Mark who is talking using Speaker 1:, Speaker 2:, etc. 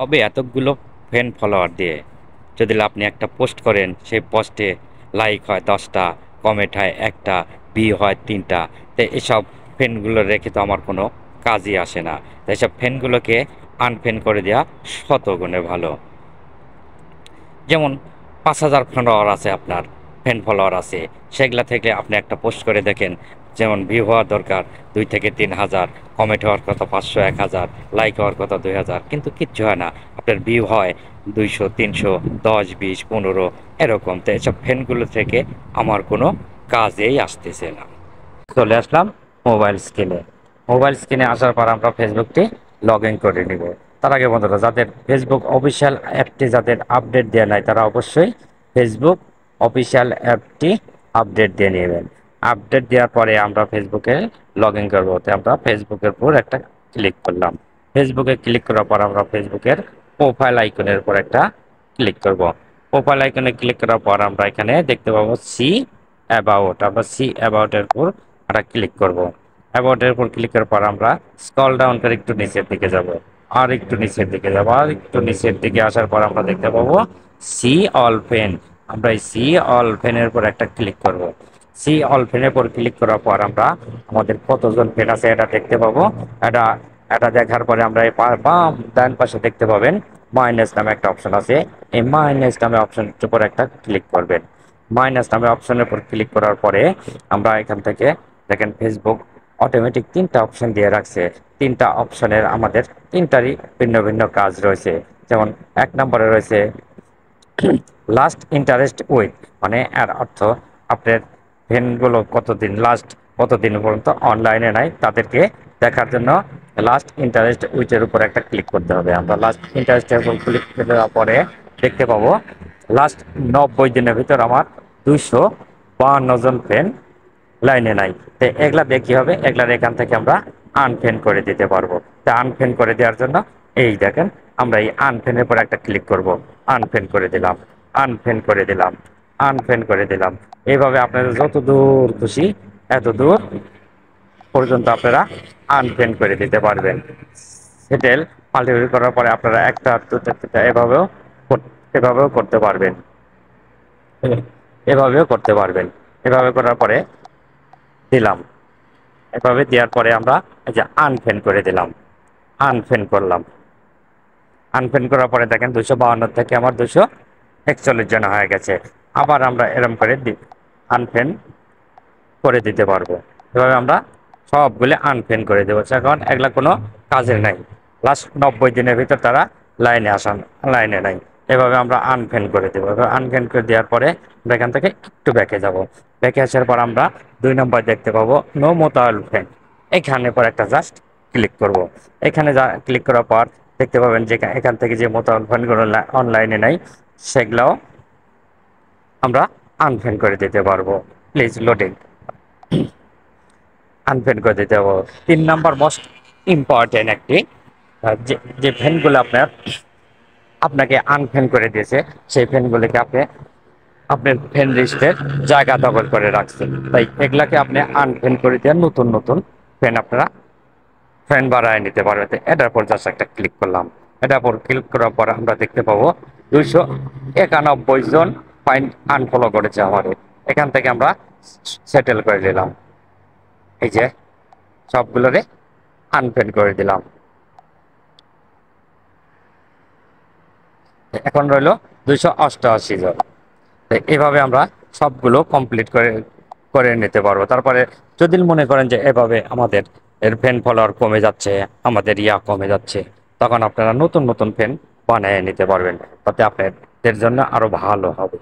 Speaker 1: হবে এতগুলো fan follower দিয়ে যদি আপনি একটা পোস্ট করেন সেই পোস্টে লাইক হয় 10টা, কমেন্ট হয় একটা, ভিউ হয় 3টা। তো এসব ফ্যানগুলো রেখে তো আমার কোনো কাজই আসে না। তো এসব ফ্যানগুলোকে আনফ্যান করে দেওয়া শত গুণে ভালো। যেমন 5,000 ফলোয়ার আছে, আপনার ফ্যান ফলোয়ার আছে, সেগুলা থেকে আপনি একটা পোস্ট করে দেখেন, যেমন ভিউ হওয়ার দরকার 2 থেকে 3 হাজার, কমেন্ট হওয়ার কথা 500 1,000, লাইক হওয়ার কথা 2,000, কিন্তু কিচ্ছু হয় না। আপনার ভিউ হয় 200 300 10 20 15 এরকম। তো এসব ফ্যানগুলো থেকে আমার কোনো কাজেই আসতেছে না। চলে আসলাম মোবাইল স্ক্রিনে। মোবাইল স্ক্রিনে আসার পর আমরা ফেসবুকটি লগ ইন করে নিব। তার আগে বন্ধুরা, যাদের ফেসবুক অফিসিয়াল অ্যাপটি যাদের আপডেট দেওয়া নাই, তারা অবশ্যই ফেসবুক অফিসিয়াল অ্যাপটি আপডেট দিয়ে নেবেন। আপডেট দেওয়ার পরে আমরা ফেসবুকে লগ ইন করবো। তো আমরা ফেসবুকের উপর একটা ক্লিক করলাম। ফেসবুকে ক্লিক করার পর আমরা ফেসবুকের প্রোফাইল আইকনের উপর একটা ক্লিক করব। প্রোফাইল আইকনে ক্লিক করার পর আমরা এখানে দেখতে পাবো সি অ্যাবাউট। আমরা সি অ্যাবাউটের উপর আমরা ক্লিক করব। অ্যাবাউটের উপর ক্লিক করার পর আমরা স্ক্রল ডাউন করে একটু নিচের দিকে যাব, আর একটু নিচের দিকে যাব, আর একটু নিচের দিকে আসার পর আমরা দেখতে পাবো সি অল ফ্যান। আমরা এই সি অল ফ্যানের উপর একটা ক্লিক করব। সি অল ফ্যানের উপর ক্লিক করার পর আমরা আমাদের কতজন ফ্যান আছে এটা দেখতে পাবো। এটা এটা দেখার পরে আমরা এই বাম ডান পাশে দেখতে পাবেন মাইনাস নামে একটা অপশন আছে। এই মাইনাস নামে অপশনটির উপর একটা ক্লিক করবেন। মাইনাস নামে অপশনের উপর ক্লিক করার পরে আমরা এখান থেকে দেখেন ফেসবুক অটোমেটিক 3টা অপশন দিয়ে রাখছে। 3টা অপশনের আমাদের 3টারই ভিন্ন ভিন্ন কাজ রয়েছে। যেমন 1 নম্বরে রয়েছে লাস্ট ইন্টারেস্ট উইথ, মানে এর অর্থ আপনার ফ্রেন্ডগুলো কতদিন পর্যন্ত অনলাইনে নাই তাদেরকে দেখার জন্য লাস্ট ইন্টারেস্ট উইথের উপর একটা ক্লিক করতে হবে। আমরা লাস্ট ইন্টারেস্টের উপর ক্লিক করার পরে দেখতে পাবো লাস্ট 90 দিনের ভিতর আমার 252 জন ফ্রেন্ড লাইনে নাই। তো এগুলা দিয়ে কি হবে, এগুলার এখান থেকে আমরা আনফ্রেন্ড করে দিতে পারবো। তো আনফ্রেন্ড করে দেওয়ার জন্য এই দেখেন আমরা এই আনফ্রেন্ডের পর একটা ক্লিক করব। আনফ্রেন্ড করে দিলাম, আনফ্রেন্ড করে দিলাম, আনফ্রেন্ড করে দিলাম। এইভাবে আপনাদের যত দূর খুশি এত দূর পর্যন্ত আপনারা আনফ্রেন্ড করে দিতে পারবেন। সেটেল মাল্টিপ্লাই করার পরে আপনারা একটা দুটো তিনটা এভাবেও করতে পারবেন, এভাবেও করতে পারবেন। এভাবে করার পরে দিলাম, এভাবে দেওয়ার পরে আমরা এই যে আনফ্রেন্ড করে দিলাম, আনফ্রেন্ড করলাম। আনফ্রেন্ড করার পরে দেখেন 252 থেকে আমার 241 জন হয়ে গেছে। আবার আমরা এরম করে আনফ্রেন্ড করে দিতে পারবো। এভাবে আমরা সবগুলো আনফ্রেন্ড করে দেবো, কারণ এগুলা কোনো কাজের নাই। লাস্ট 90 দিনের ভিতর তারা লাইনে নাই। এভাবে আমরা আনফ্রেন্ড করে দেবো। এবার আনফ্রেন্ড করে দেওয়ার পরে এখান থেকে একটু ব্যাকে যাব। ব্যাকে আসার পর আমরা 2 নম্বর দেখতে পাবো নো মোতায়েল ফ্রেন্ড। এখানে পর একটা জাস্ট ক্লিক করব। এখানে ক্লিক করার পর দেখতে পাবেন যে এখান থেকে যে মোতায়েল ফ্রেন্ডগুলো অনলাইনে নাই সেগুলাও আমরা আনফ্রেন্ড করে দিতে পারবো। Please loading. আনফ্রেন্ড করে দিতে হবে। 3 নাম্বার মোস্ট ইম্পর্টেন্ট একটি যে ফ্যানগুলো আপনাকে আনফ্রেন্ড করে দিয়েছে, সেই ফ্যানগুলোকে আপনি আপনার ফ্যান লিস্টের জায়গা দখল করে রাখছেন। তাই এগুলাকে আপনি আনফ্রেন্ড করে দিয়ে নতুন নতুন ফ্যান আপনারা ফ্যান বাড়ায় নিতে পারবেন। এটার পর জাস্ট একটা ক্লিক করলাম। এটার পর ক্লিক করার পর আমরা দেখতে পাবো 291 জন ফাইন আনফলো করেছে আমাদের। এখান থেকে আমরা সেটেল করে নিলাম। এই যে সবগুলোরে আনফ্রেন্ড করে দিলাম। এখন রইল 288 জন। এভাবে আমরা সবগুলো কমপ্লিট করে করে নিতে পারবো। তারপরে যদি মনে করেন যে এভাবে আমাদের ফ্যান ফলোয়ার কমে যাচ্ছে, আমাদের কমে যাচ্ছে, তখন আপনারা নতুন নতুন ফ্যান বানিয়ে নিতে পারবেন। তাতে আপনাদের জন্য আরো ভালো হবে।